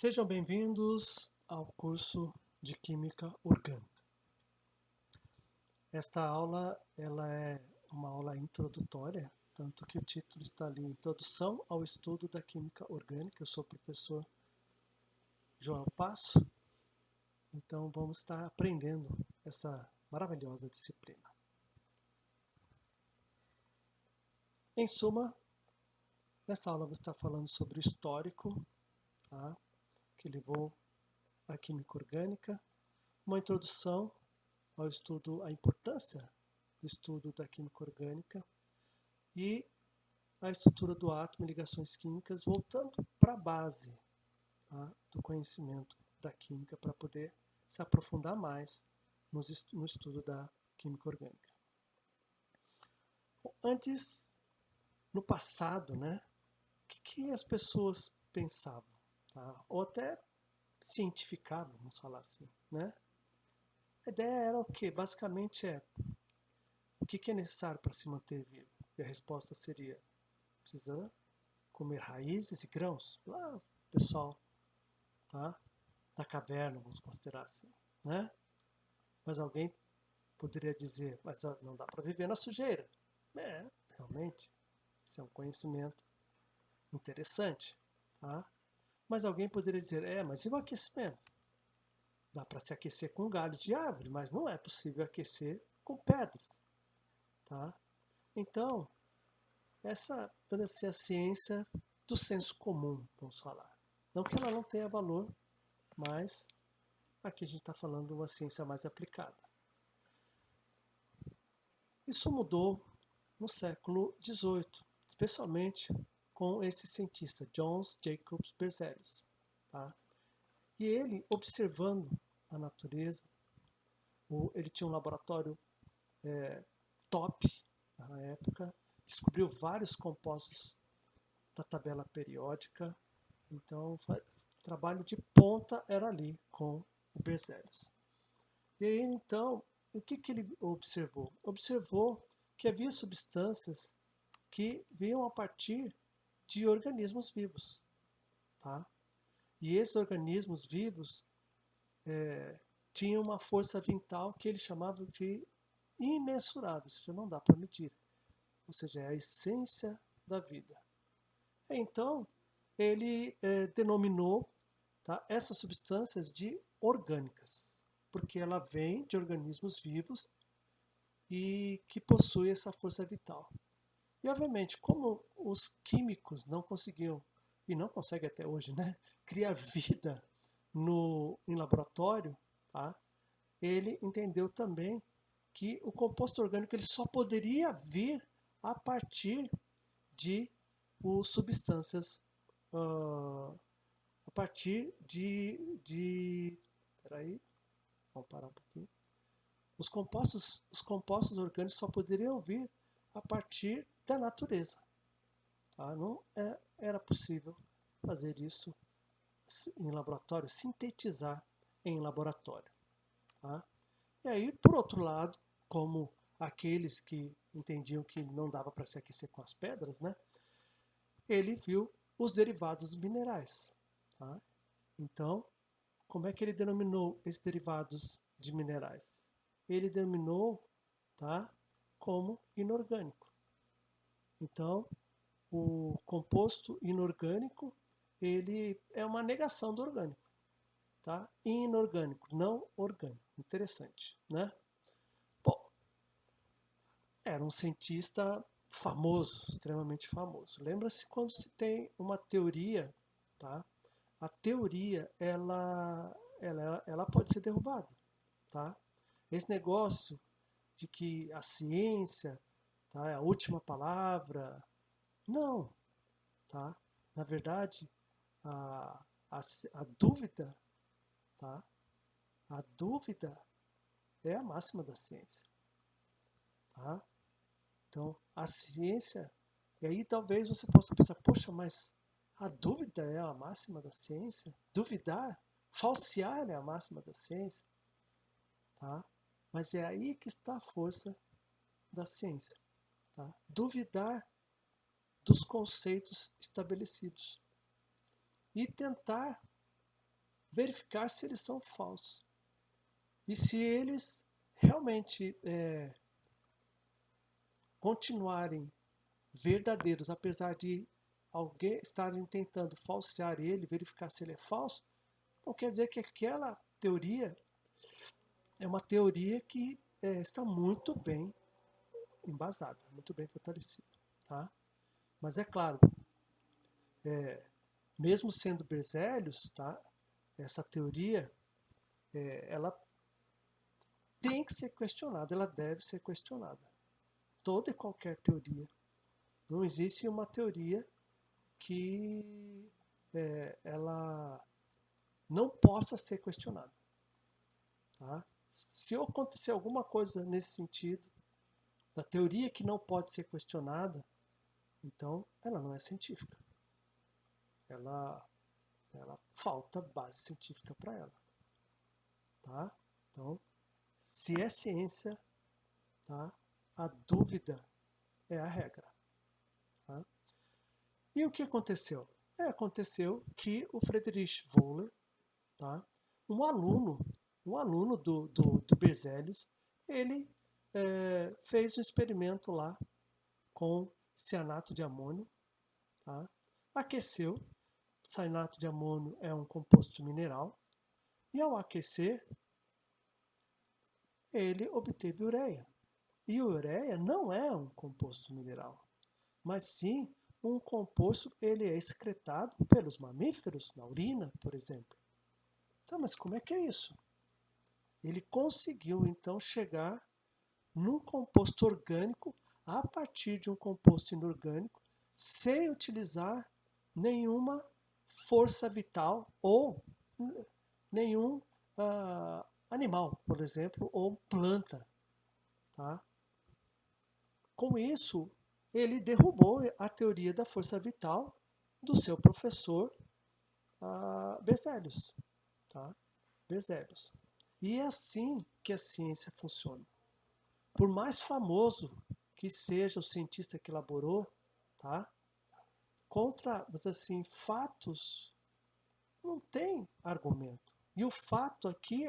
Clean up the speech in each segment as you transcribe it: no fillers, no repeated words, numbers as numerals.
Sejam bem-vindos ao curso de Química Orgânica. Esta aula ela é uma aula introdutória, tanto que o título está ali, Introdução ao Estudo da Química Orgânica. Eu sou o professor João Passo, então vamos estar aprendendo essa maravilhosa disciplina. Em suma, nessa aula vou estar falando sobre o histórico, tá? Que levou à química orgânica, uma introdução ao estudo, à importância do estudo da química orgânica e a estrutura do átomo e ligações químicas, voltando para a base, tá, do conhecimento da química, para poder se aprofundar mais no estudo da química orgânica. Antes, no passado, né, o que as pessoas pensavam? Tá? Ou até cientificavam, vamos falar assim, né? A ideia era o quê? Basicamente o que é necessário para se manter vivo? E a resposta seria, precisa comer raízes e grãos. Lá, pessoal, tá? Da caverna, vamos considerar assim, né? Mas alguém poderia dizer, mas não dá para viver na sujeira. Realmente, isso é um conhecimento interessante, tá? Mas alguém poderia dizer, mas e o aquecimento? Dá para se aquecer com galhos de árvore, mas não é possível aquecer com pedras, tá? Então, essa pode ser a ciência do senso comum, vamos falar. Não que ela não tenha valor, mas aqui a gente está falando de uma ciência mais aplicada. Isso mudou no século XVIII, especialmente com esse cientista, John Jacob Berzelius. Tá? E ele, observando a natureza, ele tinha um laboratório top na época, descobriu vários compostos da tabela periódica, então o trabalho de ponta era ali com o Berzelius. E aí então, o que ele observou? Observou que havia substâncias que vinham a partir de organismos vivos, tá? E esses organismos vivos tinham uma força vital que ele chamava de imensurável, ou seja, não dá para medir, ou seja, é a essência da vida. Então, ele denominou, tá, essas substâncias de orgânicas, porque ela vem de organismos vivos e que possuem essa força vital. E, obviamente, como os químicos não conseguiam, e não conseguem até hoje, né, criar vida em laboratório, tá, ele entendeu também que o composto orgânico ele só poderia vir a partir de substâncias, a partir peraí, vamos parar um pouquinho. Os compostos orgânicos só poderiam vir a partir da natureza. Tá? Não era possível fazer isso em laboratório, sintetizar em laboratório. Tá? E aí, por outro lado, como aqueles que entendiam que não dava para se aquecer com as pedras, né? Ele viu os derivados dos minerais. Tá? Então, como é que ele denominou esses derivados de minerais? Ele denominou, tá, como inorgânico. Então, o composto inorgânico ele é uma negação do orgânico. Tá? Inorgânico, não orgânico. Interessante, né? Bom, era um cientista famoso, extremamente famoso. Lembra-se quando se tem uma teoria, tá? A teoria, ela pode ser derrubada, tá? Esse negócio de que a ciência, tá, é a última palavra, não, tá? Na verdade, a dúvida, tá? A dúvida é a máxima da ciência, tá? Então, a ciência, e aí talvez você possa pensar, poxa, mas a dúvida é a máxima da ciência? Duvidar, falsear é a máxima da ciência, tá? Mas é aí que está a força da ciência, tá? Duvidar dos conceitos estabelecidos e tentar verificar se eles são falsos. E se eles realmente continuarem verdadeiros, apesar de alguém estarem tentando falsear ele, verificar se ele é falso, então quer dizer que aquela teoria é uma teoria que está muito bem embasada, muito bem fortalecida. Tá? Mas é claro, mesmo sendo Berzelius, tá? Essa teoria ela tem que ser questionada, ela deve ser questionada. Toda e qualquer teoria. Não existe uma teoria que ela não possa ser questionada. Tá? Se acontecer alguma coisa nesse sentido, da teoria que não pode ser questionada, então ela não é científica. Ela falta base científica para ela. Tá? Então, se é ciência, tá? A dúvida é a regra. Tá? E o que aconteceu? Aconteceu que o Friedrich Wöhler, tá? um aluno do Berzelius, ele fez um experimento lá com cianato de amônio, tá? Aqueceu. Cianato de amônio é um composto mineral, e ao aquecer, ele obteve ureia. E ureia não é um composto mineral, mas sim um composto, ele é excretado pelos mamíferos, na urina, por exemplo. Então, mas como é que é isso? Ele conseguiu, então, chegar num composto orgânico a partir de um composto inorgânico, sem utilizar nenhuma força vital ou nenhum animal, por exemplo, ou planta. Tá? Com isso, ele derrubou a teoria da força vital do seu professor Berzelius. Tá? Berzelius. E é assim que a ciência funciona. Por mais famoso que seja o cientista que elaborou, tá? Contra, mas assim, fatos não tem argumento. E o fato aqui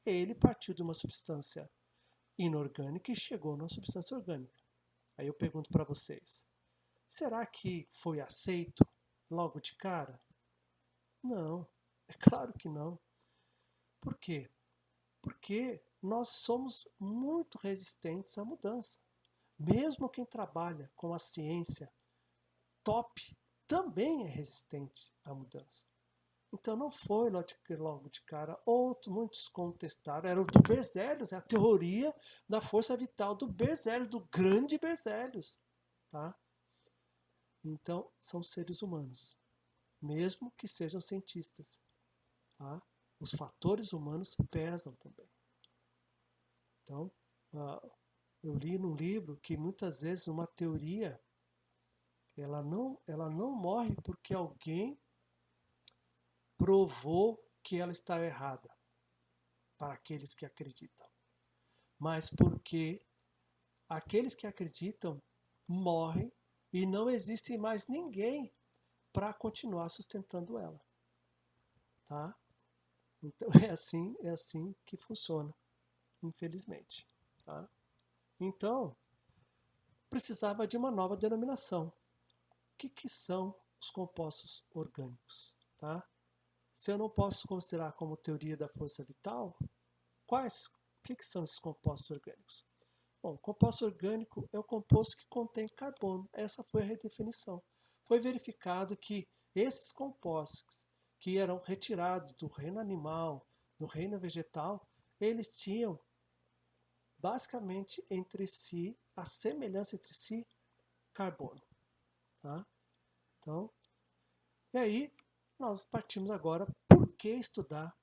ele partiu de uma substância inorgânica e chegou numa substância orgânica. Aí eu pergunto para vocês, será que foi aceito logo de cara? Não, é claro que não. Por quê? Porque nós somos muito resistentes à mudança. Mesmo quem trabalha com a ciência top também é resistente à mudança. Então não foi logo de cara. Muitos contestaram. Era o do Berzelius, é a teoria da força vital do Berzelius, do grande Berzelius. Tá? Então são seres humanos, mesmo que sejam cientistas. Tá? Os fatores humanos pesam também. Então, eu li num livro que muitas vezes uma teoria ela não morre porque alguém provou que ela está errada para aqueles que acreditam, mas porque aqueles que acreditam morrem e não existe mais ninguém para continuar sustentando ela. Tá? Então é assim que funciona, infelizmente. Tá? Então, precisava de uma nova denominação. O que são os compostos orgânicos? Tá? Se eu não posso considerar como teoria da força vital, o que são esses compostos orgânicos? Bom, composto orgânico é o composto que contém carbono. Essa foi a redefinição. Foi verificado que esses compostos que eram retirados do reino animal, do reino vegetal, eles tinham basicamente entre si, a semelhança entre si, carbono. Tá? Então, e aí nós partimos agora, por que estudar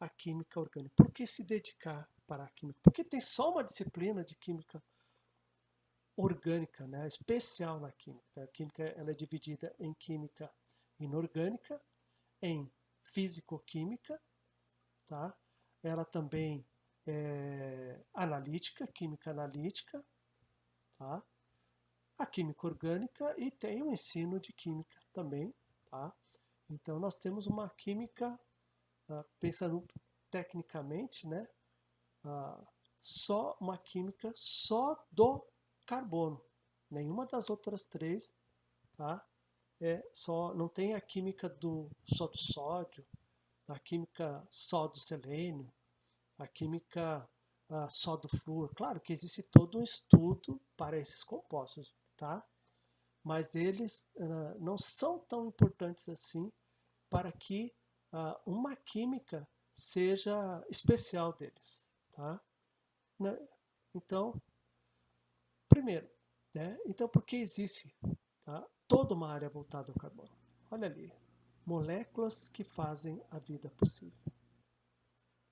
a química orgânica? Por que se dedicar para a química? Porque tem só uma disciplina de química orgânica, né, especial na química. A química ela é dividida em química inorgânica, em físico-química, tá? Ela também é analítica, química analítica, tá? A química orgânica e tem o ensino de química também, tá? Então nós temos uma química pensando tecnicamente, né, só uma química só do carbono. Nenhuma das outras três, tá? Não tem a química só do sódio, a química só do selênio, a química só do flúor. Claro que existe todo um estudo para esses compostos, tá? Mas eles não são tão importantes assim para que uma química seja especial deles, tá? Né? Então, primeiro, né? Então, por que existe, tá, toda uma área voltada ao carbono? Olha ali, moléculas que fazem a vida possível.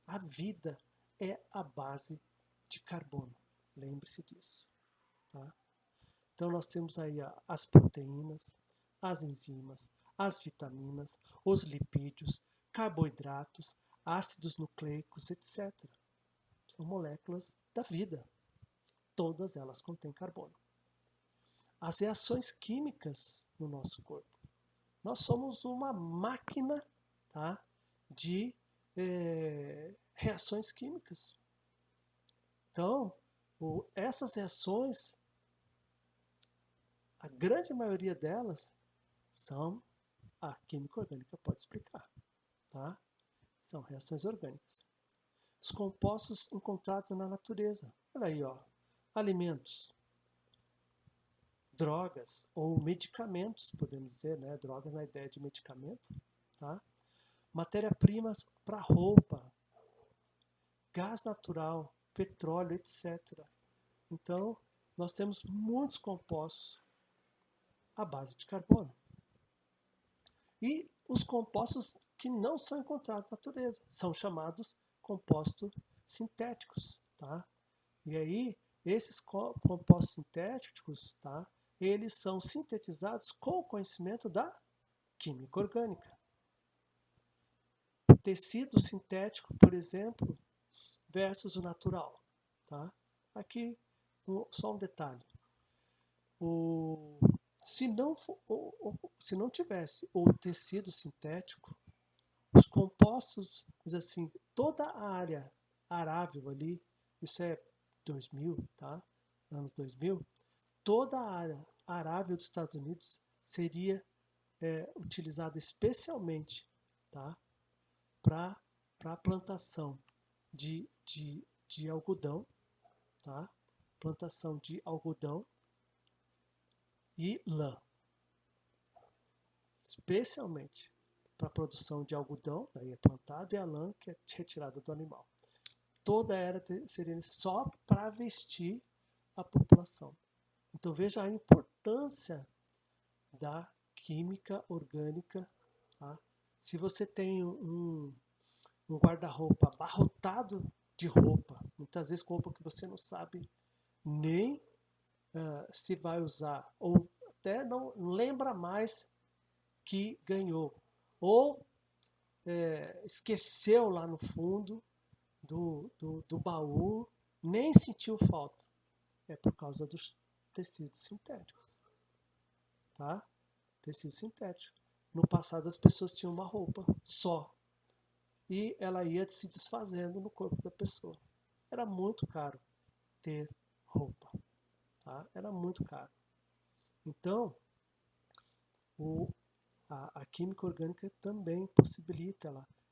A vida é a base de carbono, lembre-se disso. Tá? Então, nós temos aí as proteínas, as enzimas, as vitaminas, os lipídios, carboidratos, ácidos nucleicos, etc. São moléculas da vida. Todas elas contêm carbono. As reações químicas no nosso corpo. Nós somos uma máquina, tá, de reações químicas. Então, essas reações, a grande maioria delas, são a química orgânica pode explicar. Tá? São reações orgânicas. Os compostos encontrados na natureza. Olha aí, ó. Alimentos, drogas ou medicamentos, podemos dizer, né? Drogas na ideia de medicamento. Tá? Matéria-primas para roupa, gás natural, petróleo, etc. Então, nós temos muitos compostos à base de carbono. E os compostos que não são encontrados na natureza são chamados compostos sintéticos, tá? E aí, esses compostos sintéticos, tá? Eles são sintetizados com o conhecimento da química orgânica. Tecido sintético, por exemplo, versus o natural, tá? Aqui, só um detalhe. Se não tivesse o tecido sintético, os compostos, assim, toda a área arável ali, isso é 2000, tá? Anos 2000, toda a área arável dos Estados Unidos seria utilizada especialmente, tá? Para a plantação de algodão, tá? Plantação de algodão e lã, especialmente para a produção de algodão, aí é plantado, e a lã que é retirada do animal. Toda era seria só para vestir a população. Então veja a importância da química orgânica. Tá? Se você tem um guarda-roupa abarrotado de roupa, muitas vezes com roupa que você não sabe nem se vai usar, ou até não lembra mais que ganhou, ou esqueceu lá no fundo do baú, nem sentiu falta. É por causa dos tecidos sintéticos. Tá? Tecido sintético. No passado as pessoas tinham uma roupa só. E ela ia se desfazendo no corpo da pessoa. Era muito caro ter roupa. Tá? Era muito caro. Então, a química orgânica também possibilita,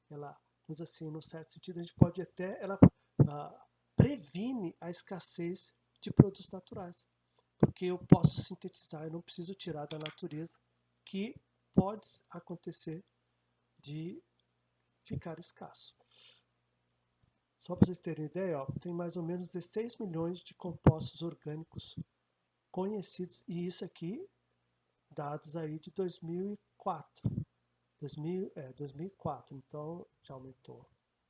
ela diz assim, no certo sentido, a gente pode até, ela previne a escassez de produtos naturais, porque eu posso sintetizar, eu não preciso tirar da natureza, que pode acontecer de ficar escasso. Só para vocês terem ideia, ó, tem mais ou menos 16 milhões de compostos orgânicos conhecidos, e isso aqui, dados aí de 2004. 2004, então já aumentou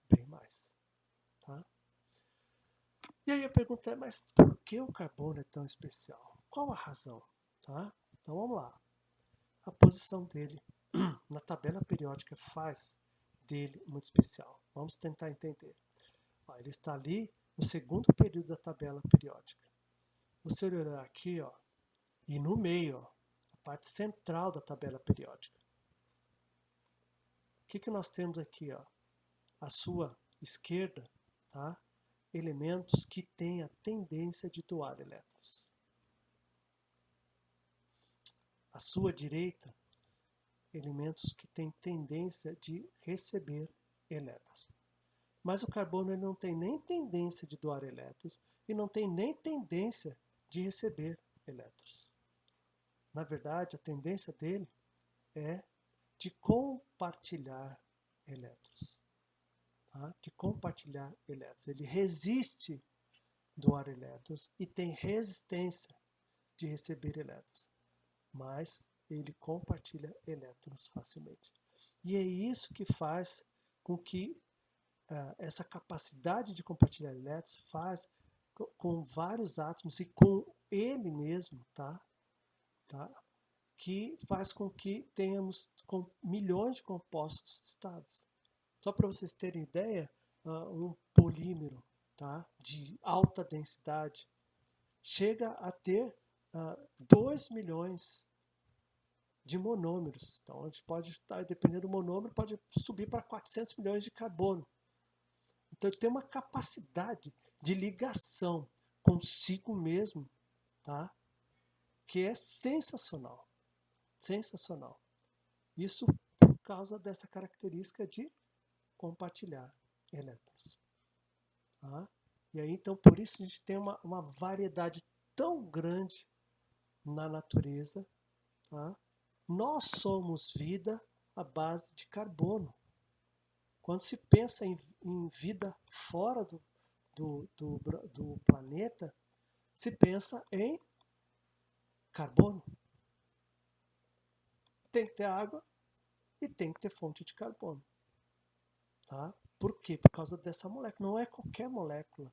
bem mais. Tá? E aí a pergunta é, mas por que o carbono é tão especial? Qual a razão? Tá? Então vamos lá. A posição dele na tabela periódica faz dele muito especial. Vamos tentar entender. Ó, ele está ali no segundo período da tabela periódica. Você olhar aqui, ó, e no meio, ó, a parte central da tabela periódica. O que nós temos aqui? Ó? à sua esquerda, tá? Elementos que têm a tendência de doar elétrons. À sua direita, elementos que têm tendência de receber elétrons. Mas o carbono ele não tem nem tendência de doar elétrons e não tem nem tendência de receber elétrons. Na verdade, a tendência dele é de compartilhar elétrons. Tá? De compartilhar elétrons. Ele resiste doar elétrons e tem resistência de receber elétrons. Mas ele compartilha elétrons facilmente. E é isso que faz com que essa capacidade de compartilhar elétrons faz com vários átomos e com ele mesmo, tá? Que faz com que tenhamos milhões de compostos estáveis. Só para vocês terem ideia, um polímero, tá? De alta densidade chega a ter 2 milhões de monômeros. Então, a gente pode estar, dependendo do monômero, pode subir para 400 milhões de carbono. Então, ele tem uma capacidade de ligação consigo mesmo, tá? Que é sensacional. Sensacional. Isso por causa dessa característica de compartilhar elétrons. Tá? E aí, então, por isso a gente tem uma variedade tão grande na natureza. Tá? Nós somos vida à base de carbono. Quando se pensa em vida fora do planeta, se pensa em carbono. Tem que ter água e tem que ter fonte de carbono. Tá? Por quê? Por causa dessa molécula. Não é qualquer molécula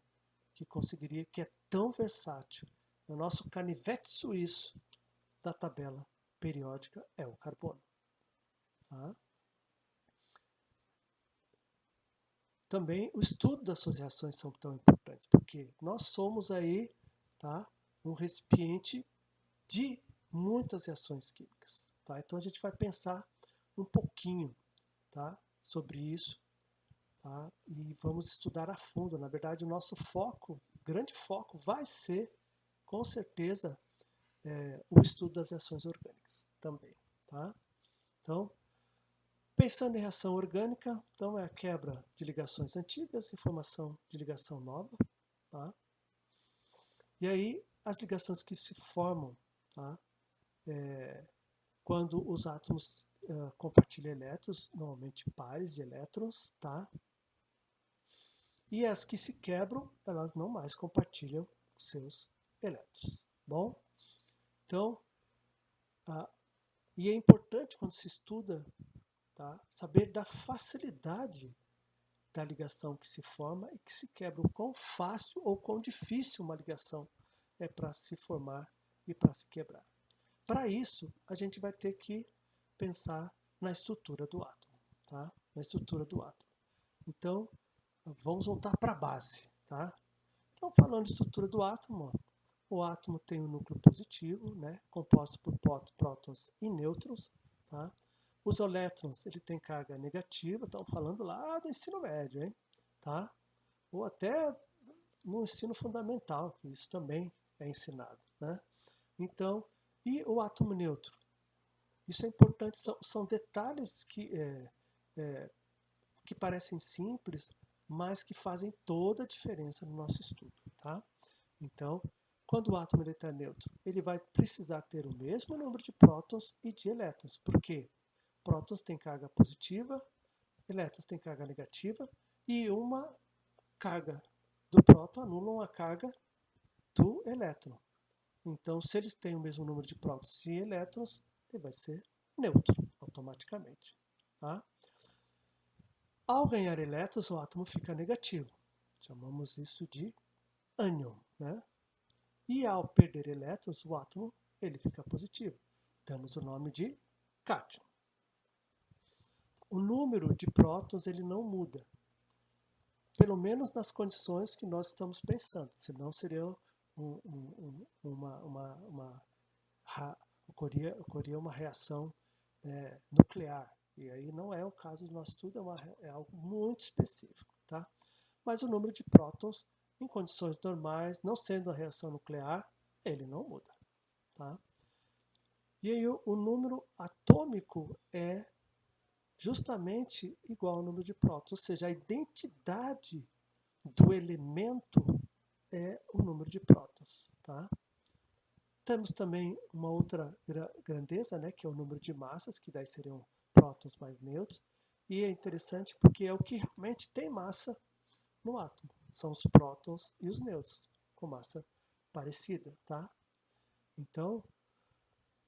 que conseguiria, que é tão versátil. O nosso canivete suíço da tabela periódica é o carbono. Tá? Também o estudo das suas reações são tão importantes, porque nós somos aí, tá, um recipiente de muitas reações químicas. Tá? Então a gente vai pensar um pouquinho, tá, sobre isso, tá? E vamos estudar a fundo. Na verdade, o nosso foco, grande foco, vai ser, com certeza, o estudo das reações orgânicas também. Tá? Então, pensando em reação orgânica, então é a quebra de ligações antigas e formação de ligação nova. Tá? E aí, as ligações que se formam, tá? Quando os átomos compartilham elétrons, normalmente pares de elétrons, tá? E as que se quebram, elas não mais compartilham seus elétrons. Bom? Então, e é importante quando se estuda, tá, saber da facilidade da ligação que se forma e que se quebra, o quão fácil ou quão difícil uma ligação é para se formar e para se quebrar. Para isso, a gente vai ter que pensar na estrutura do átomo, tá? Na estrutura do átomo. Então, vamos voltar para a base, tá? Então, falando de estrutura do átomo, o átomo tem um núcleo positivo, né, composto por prótons e nêutrons, tá? Os elétrons, ele tem carga negativa, estamos falando lá do ensino médio, hein? Tá? Ou até no ensino fundamental, que isso também é ensinado, né? Então, e o átomo neutro? Isso é importante, são detalhes que parecem simples, mas que fazem toda a diferença no nosso estudo, tá? Então, quando o átomo está neutro, ele vai precisar ter o mesmo número de prótons e de elétrons. Por quê? Prótons têm carga positiva, elétrons têm carga negativa, e uma carga do próton anula a carga do elétron. Então, se eles têm o mesmo número de prótons e elétrons, ele vai ser neutro automaticamente. Tá? Ao ganhar elétrons, o átomo fica negativo. Chamamos isso de ânion. Né? E ao perder elétrons, o átomo ele fica positivo. Damos o nome de cátion. O número de prótons ele não muda, pelo menos nas condições que nós estamos pensando, senão seria ocorreria uma reação nuclear, E aí não é o caso do nosso estudo, é algo muito específico, tá? Mas o número de prótons em condições normais, não sendo a reação nuclear, ele não muda, tá? E aí o número atômico é justamente igual ao número de prótons, ou seja, a identidade do elemento é o número de prótons, tá? Temos também uma outra grandeza, né, que é o número de massas, que daí seriam prótons mais nêutrons, e é interessante porque é o que realmente tem massa no átomo, são os prótons e os nêutrons, com massa parecida, tá? Então,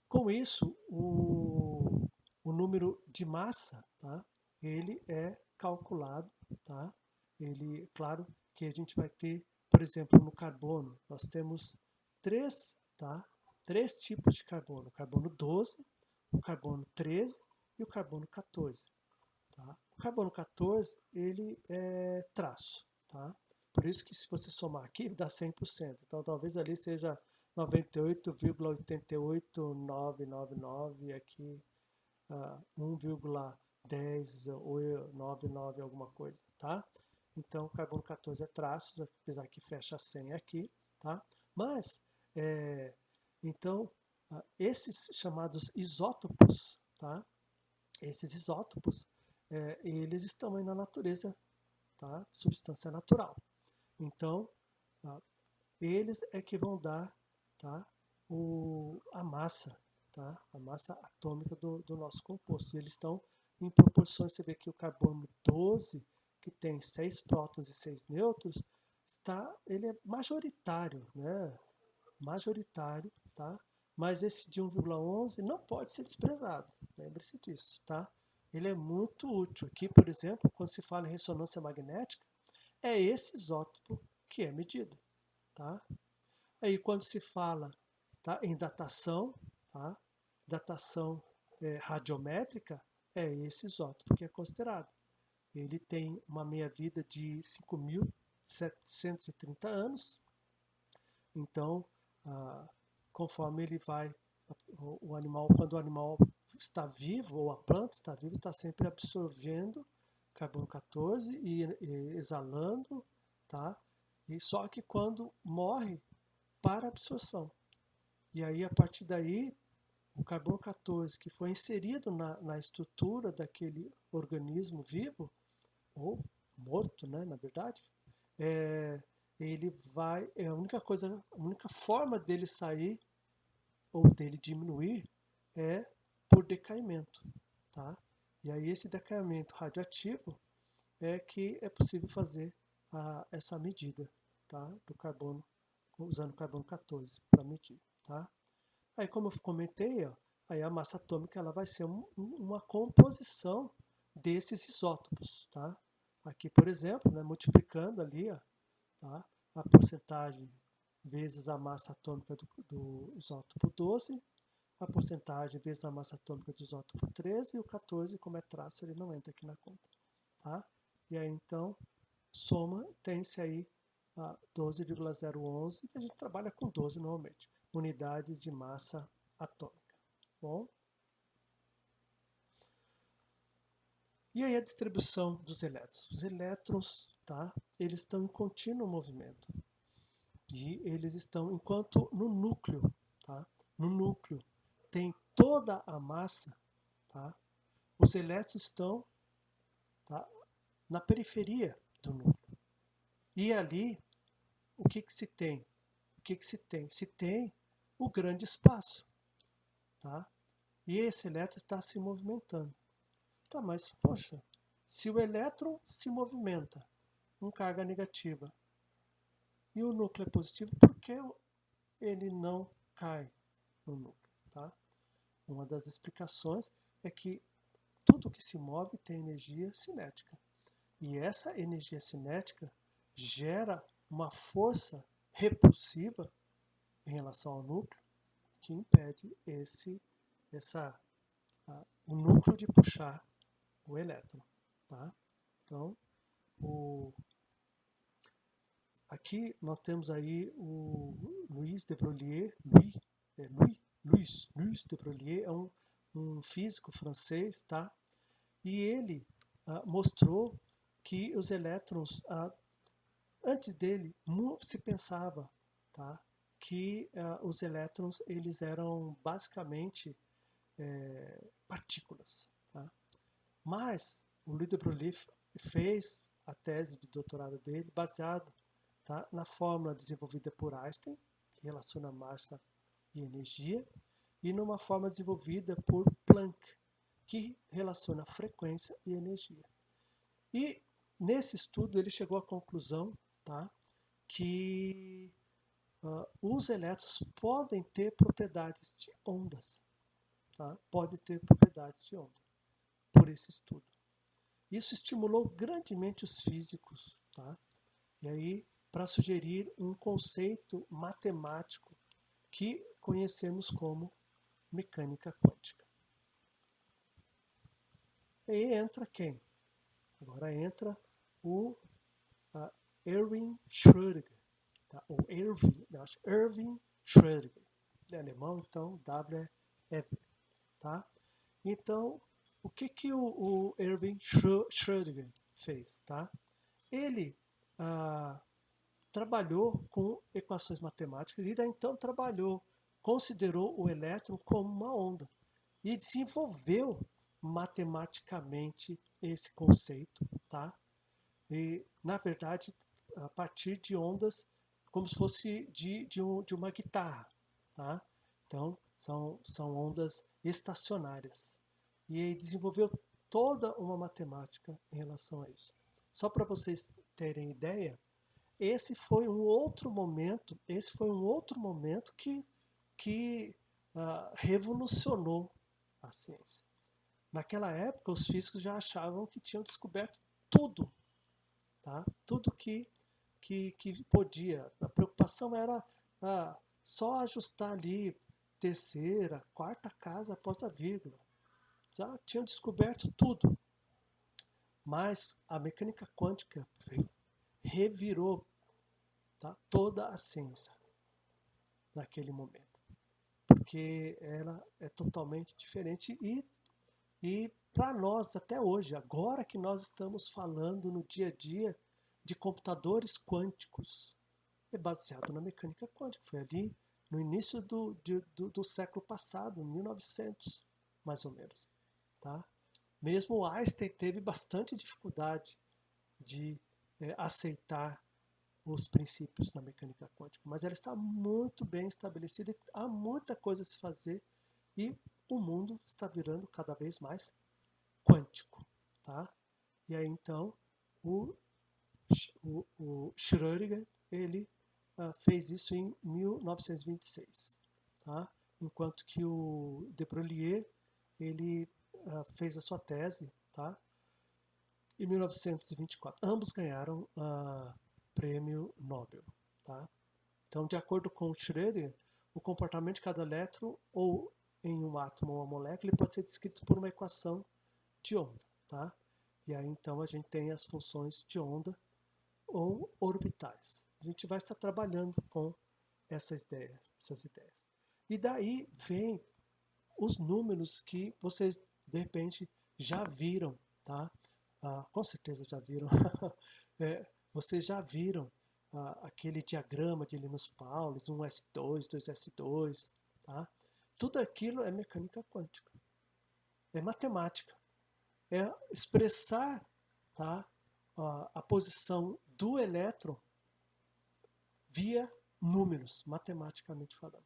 com isso, o número de massa, tá? Ele é calculado, tá? Ele, claro que a gente vai ter, por exemplo, no carbono, nós temos três, tá? Três tipos de carbono: o carbono 12, o carbono 13 e o carbono 14. Tá? O carbono 14 ele é traço, tá? Por isso que se você somar aqui dá 100%. Então talvez ali seja 98,88999 e aqui 1,1099 alguma coisa, tá? Então o carbono 14 é traço, apesar que fecha 100 aqui, tá? Mas então esses chamados isótopos, tá? Esses isótopos eles estão aí na natureza, tá? Substância natural. Então, tá? Eles é que vão dar, tá? A massa, tá? A massa atômica do nosso composto. E eles estão em proporções, você vê que o carbono 12, que tem 6 prótons e 6 nêutrons, ele é majoritário, né? Majoritário, tá? Mas esse de 1,11 não pode ser desprezado, lembre-se disso, tá? Ele é muito útil. Aqui, por exemplo, quando se fala em ressonância magnética, é esse isótopo que é medido, tá? Aí quando se fala, tá, em datação, tá? Datação radiométrica, é esse isótopo que é considerado. Ele tem uma meia-vida de 5.730 anos, então, conforme ele vai, o animal, quando o animal está vivo, ou a planta está viva, está sempre absorvendo carbono 14 e exalando, tá? E só que quando morre, para a absorção. E aí, a partir daí, o carbono 14 que foi inserido na estrutura daquele organismo vivo, ou morto, né, na verdade, ele vai, a única coisa, a única forma dele sair ou dele diminuir é por decaimento, tá? E aí esse decaimento radioativo é que é possível fazer essa medida, tá? Do carbono, usando carbono 14 para medir, tá? Aí como eu comentei, ó, aí a massa atômica ela vai ser uma composição desses isótopos, tá? Aqui, por exemplo, né, multiplicando ali, ó, tá? A porcentagem vezes a massa atômica do isótopo 12, a porcentagem vezes a massa atômica do isótopo 13 e o 14, como é traço, ele não entra aqui na conta, tá? E aí então, soma, tem-se aí a 12,011, e a gente trabalha com 12 normalmente, unidades de massa atômica, bom? E aí a distribuição dos elétrons. Os elétrons, tá? Eles estão em contínuo movimento. E eles estão, enquanto no núcleo, tá? No núcleo tem toda a massa, tá? Os elétrons estão, tá, na periferia do núcleo. E ali, o que se tem? O que se tem? Se tem o grande espaço, tá? E esse elétron está se movimentando. Tá, mas, poxa, se o elétron se movimenta com carga negativa e o núcleo é positivo, por que ele não cai no núcleo, tá? Uma das explicações é que tudo que se move tem energia cinética. E essa energia cinética gera uma força repulsiva em relação ao núcleo que impede o núcleo de puxar o elétron, tá? Então, aqui nós temos aí o Louis de Broglie. Louis de Broglie é um físico francês, tá? E ele mostrou que os elétrons, antes dele, se pensava, tá, que os elétrons eles eram basicamente partículas. Tá? Mas o Louis de Broglie fez a tese de doutorado dele baseado, tá, na fórmula desenvolvida por Einstein, que relaciona massa e energia, e numa fórmula desenvolvida por Planck, que relaciona frequência e energia. E nesse estudo ele chegou à conclusão, tá, que os elétrons podem ter propriedades de ondas. Tá? Pode ter propriedades de onda, por esse estudo. Isso estimulou grandemente os físicos, tá? E aí, para sugerir um conceito matemático que conhecemos como mecânica quântica. E aí entra quem? Agora entra o Erwin Schrödinger, tá? Ou Erwin Schrödinger. Ele é alemão, então W é Ever, tá? Então, o que o Erwin Schrödinger fez, tá? Ele trabalhou com equações matemáticas e daí então considerou o elétron como uma onda e desenvolveu matematicamente esse conceito, tá? E na verdade a partir de ondas como se fosse de uma guitarra, tá? Então são ondas estacionárias e ele desenvolveu toda uma matemática em relação a isso. Só para vocês terem ideia, esse foi um outro momento que revolucionou a ciência. Naquela época, os físicos já achavam que tinham descoberto tudo, tá? Tudo que podia. A preocupação era só ajustar ali terceira, quarta casa após a vírgula. Já tinham descoberto tudo. Mas a mecânica quântica revirou, tá, toda a ciência naquele momento, porque ela é totalmente diferente e para nós até hoje, agora que nós estamos falando no dia a dia de computadores quânticos, é baseado na mecânica quântica. Foi ali no início do século passado, 1900, mais ou menos. Tá? Mesmo Einstein teve bastante dificuldade de aceitar os princípios da mecânica quântica, mas ela está muito bem estabelecida, há muita coisa a se fazer e o mundo está virando cada vez mais quântico, tá? E aí então o Schrödinger ele fez isso em 1926, tá? Enquanto que o de Broglie ele fez a sua tese, tá? Em 1924. Ambos ganharam prêmio Nobel, tá? Então, de acordo com Schrödinger, o comportamento de cada elétron ou em um átomo ou uma molécula pode ser descrito por uma equação de onda, tá? E aí então a gente tem as funções de onda ou orbitais. A gente vai estar trabalhando com essas ideias. E daí vem os números que vocês de repente já viram, tá? Com certeza já viram. Vocês já viram aquele diagrama de Linus Pauling, 1s2, 2s2, tá? Tudo aquilo é mecânica quântica. É matemática. É expressar, tá, a posição do elétron via números, matematicamente falando.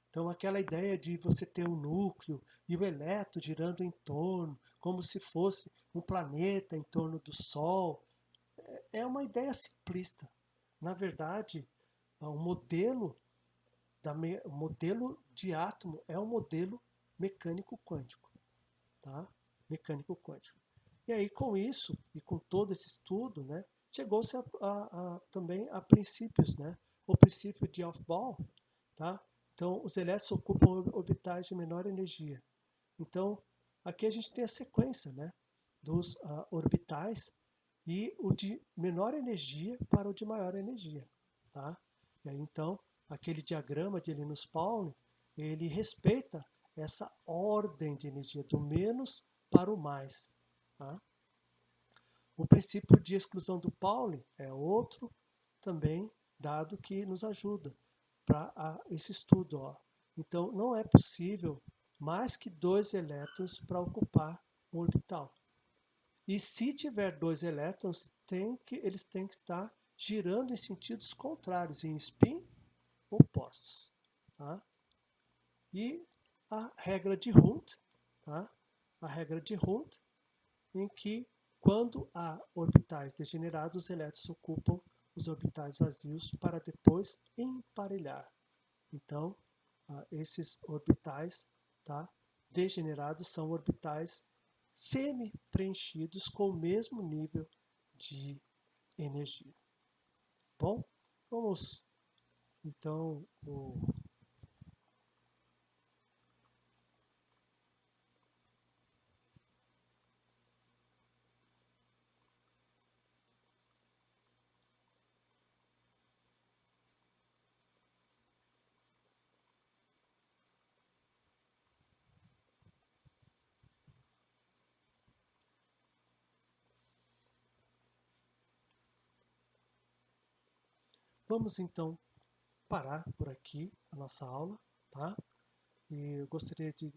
Então, aquela ideia de você ter um núcleo e o elétron girando em torno, como se fosse um planeta em torno do Sol, é uma ideia simplista. Na verdade, o modelo de átomo é um modelo mecânico quântico. Tá? Mecânico quântico. E aí, com isso, e com todo esse estudo, né, chegou-se também a princípios, né? O princípio de Aufbau, tá? Então, os elétrons ocupam orbitais de menor energia. Então, aqui a gente tem a sequência, né, dos orbitais e o de menor energia para o de maior energia, tá? E aí, então, aquele diagrama de Linus Pauling, ele respeita essa ordem de energia do menos para o mais, Tá? O princípio de exclusão do Pauli é outro também dado que nos ajuda para esse estudo. Ó. Então, não é possível mais que 2 elétrons para ocupar um orbital. E se tiver 2 elétrons, eles têm que estar girando em sentidos contrários, em spin opostos. Tá? E a regra de Hund, tá? A regra de Hund, em que quando há orbitais degenerados, os elétrons ocupam os orbitais vazios para depois emparelhar. Então, esses orbitais, tá, degenerados são orbitais semi-preenchidos com o mesmo nível de energia. Bom, vamos então vamos então parar por aqui a nossa aula, tá? E eu gostaria de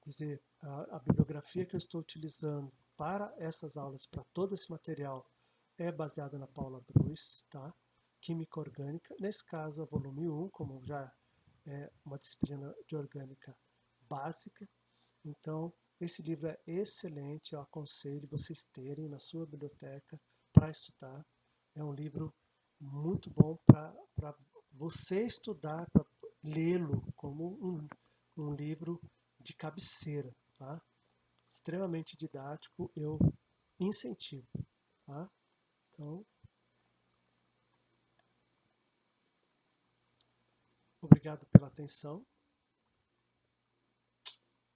dizer a bibliografia que eu estou utilizando para essas aulas, para todo esse material, é baseada na Paula Bruce, tá? Química Orgânica. Nesse caso, é volume 1, como já é uma disciplina de orgânica básica. Então, esse livro é excelente, eu aconselho vocês terem na sua biblioteca para estudar. É um livro muito bom para você estudar, para lê-lo como um livro de cabeceira, tá? Extremamente didático, eu incentivo, tá? Então, obrigado pela atenção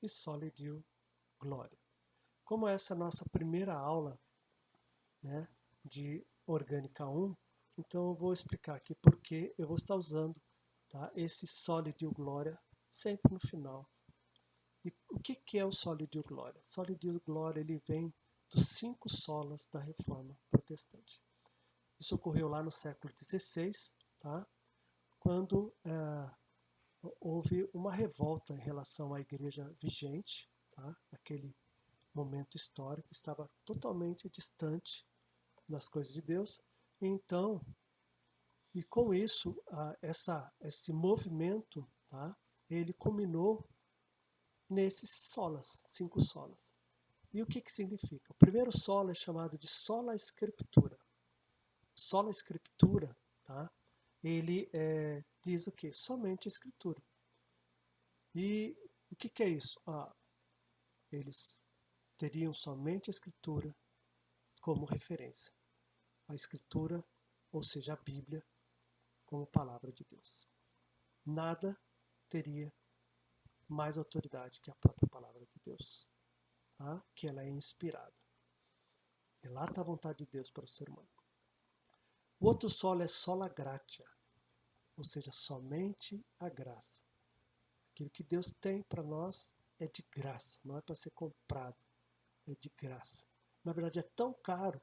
e soli Deo Glória. Como essa é a nossa primeira aula, né, de Orgânica 1, então eu vou explicar aqui porque eu vou estar usando, tá, esse soli Deo Glória sempre no final. E o que é o soli Deo Glória? Soli Deo Glória, ele vem dos 5 solas da Reforma Protestante. Isso ocorreu lá no século XVI, tá? Quando houve uma revolta em relação à igreja vigente, tá? Naquele momento histórico, estava totalmente distante das coisas de Deus. Então, e com isso, esse movimento, tá? Ele culminou nesses solas, 5 solas. E o que significa? O primeiro sola é chamado de sola scriptura. Sola scriptura, tá? Ele diz o quê? Somente a escritura. E o que é isso? Eles teriam somente a escritura como referência. A escritura, ou seja, a Bíblia, como palavra de Deus. Nada teria mais autoridade que a própria palavra de Deus, tá? Que ela é inspirada. E lá está a vontade de Deus para o ser humano. O outro solo é sola gratia, ou seja, somente a graça. Aquilo que Deus tem para nós é de graça, não é para ser comprado, é de graça. Na verdade, é tão caro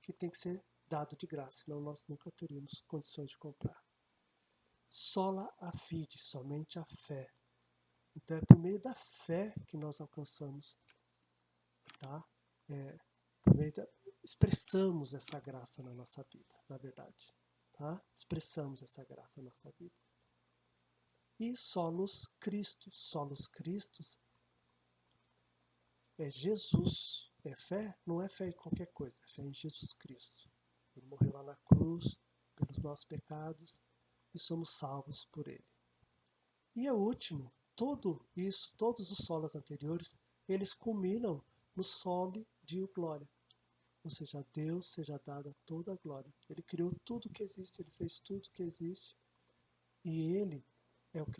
que tem que ser dado de graça, senão nós nunca teríamos condições de comprar. Sola a fide, somente a fé. Então é por meio da fé que nós alcançamos, tá? Por meio expressamos essa graça na nossa vida, na verdade, tá? Expressamos essa graça na nossa vida. E solos Christus é Jesus, é fé, não é fé em qualquer coisa, é fé em Jesus Cristo. Ele morreu lá na cruz pelos nossos pecados e somos salvos por ele. E o último, tudo isso, todos os solos anteriores, eles culminam no soli Deo Glória. Ou seja, a Deus seja dada toda a glória. Ele criou tudo que existe, ele fez tudo que existe e ele é o